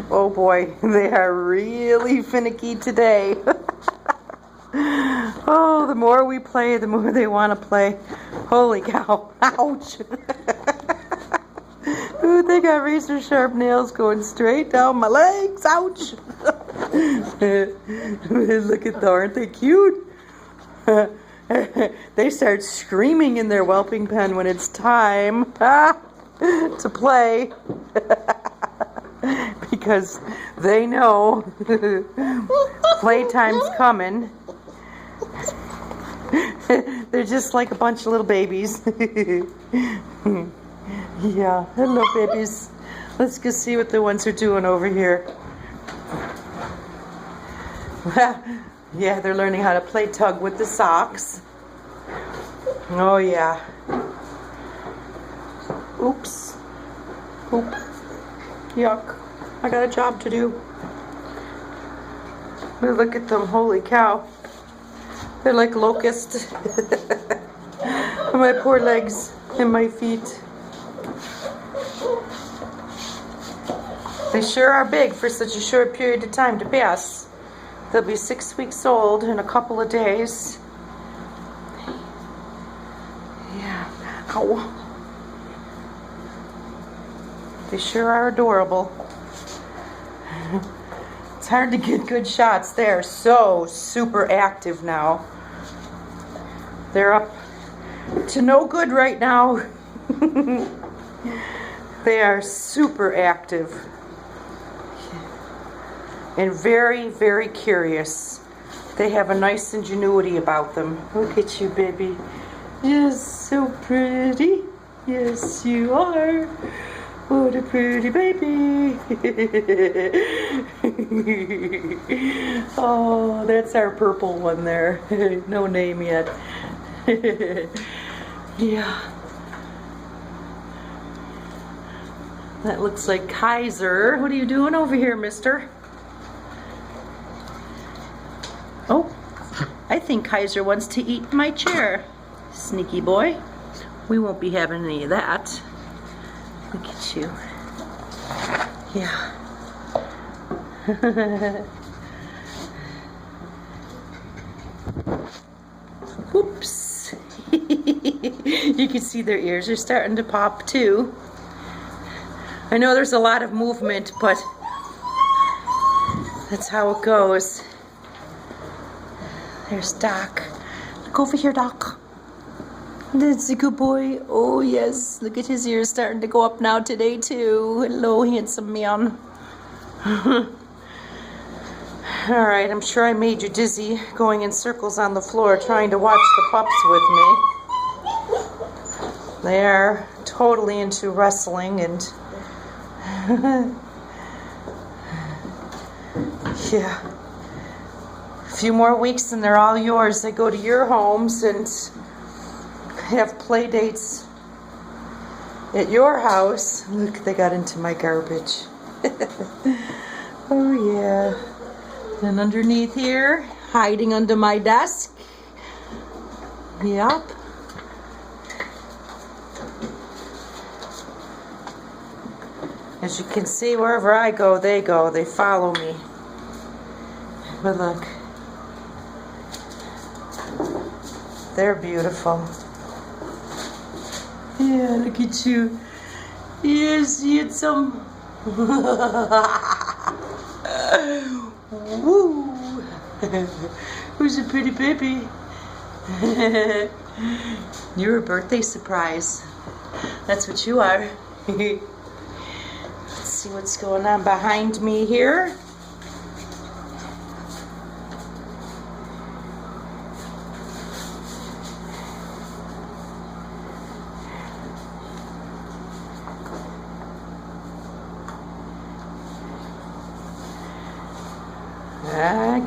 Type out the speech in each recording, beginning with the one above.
Oh boy, they are really finicky today. Oh, the more we play, the more they want to play. Holy cow. Ouch. Ooh, they got razor sharp nails going straight down my legs. Ouch. Look at them, aren't they cute? They start screaming in their whelping pen when it's time to play. Because they know playtime's coming. They're just like a bunch of little babies. Yeah, hello babies. Let's go see what the ones are doing over here. Yeah, they're learning how to play tug with the socks. Oh yeah. Oops. Oop. Yuck. I got a job to do. But look at them, holy cow. They're like locusts. My poor legs and my feet. They sure are big for such a short period of time to pass. They'll be 6 weeks old in a couple of days. Yeah. Ow. They sure are adorable. It's hard to get good shots. They're so super active now. They're up to no good right now. They are super active. And very, very curious. They have a nice ingenuity about them. Look at you, baby. You're so pretty. Yes, you are. What a pretty baby. Oh, that's our purple one there. No name yet. Yeah. That looks like Kaiser. What are you doing over here, mister? Oh, I think Kaiser wants to eat my chair. Sneaky boy. We won't be having any of that. Look at you. Yeah. Whoops. You can see their ears are starting to pop too. I know there's a lot of movement, but that's how it goes. There's Doc. Look over here, Doc. That's a good boy. Oh, yes. Look at his ears starting to go up now today, too. Hello, handsome man. All right, I'm sure I made you dizzy going in circles on the floor trying to watch the pups with me. They're totally into wrestling and... yeah. A few more weeks and they're all yours. They go to your homes and have play dates at your house. Look, they got into my garbage. Oh yeah. And underneath here, hiding under my desk. Yep. As you can see, wherever I go. They follow me. But look. They're beautiful. Yeah, look at you. Yes, handsome. Woo! Who's a pretty baby? You're a birthday surprise. That's what you are. Let's see what's going on behind me here.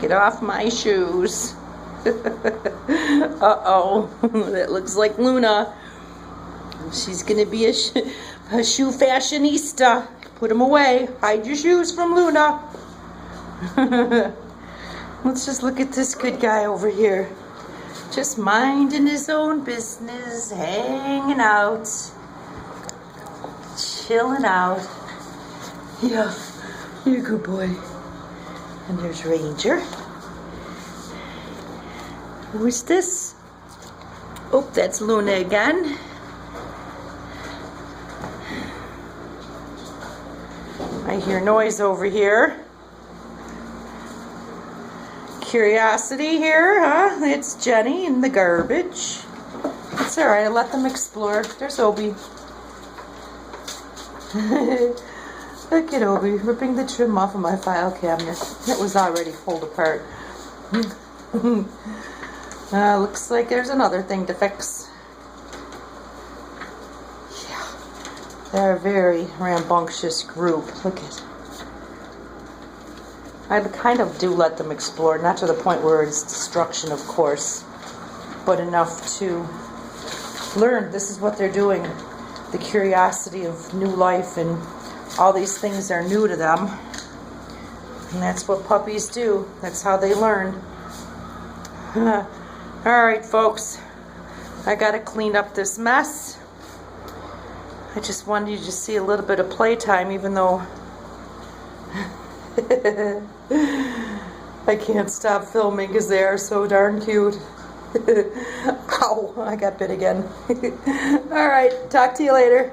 Get off my shoes. Uh-oh. That looks like Luna. She's gonna be a shoe fashionista. Put them away. Hide your shoes from Luna. Let's just look at this good guy over here. Just minding his own business, hanging out, chilling out. Yeah, you're a good boy. And there's Ranger. Who's this? Oh, that's Luna again. I hear noise over here. Curiosity here, huh? It's Jenny in the garbage. It's alright, I let them explore. There's Obi. Look at Obi ripping the trim off of my file cabinet. It was already pulled apart. Looks like there's another thing to fix. Yeah, they're a very rambunctious group. Look at. I kind of do let them explore, not to the point where it's destruction, of course, but enough to learn this is what they're doing. The curiosity of new life, and all these things are new to them. And that's what puppies do. That's how they learn. Alright, folks. I gotta clean up this mess. I just wanted you to see a little bit of playtime, even though I can't stop filming because they are so darn cute. Ow, I got bit again. Alright, talk to you later.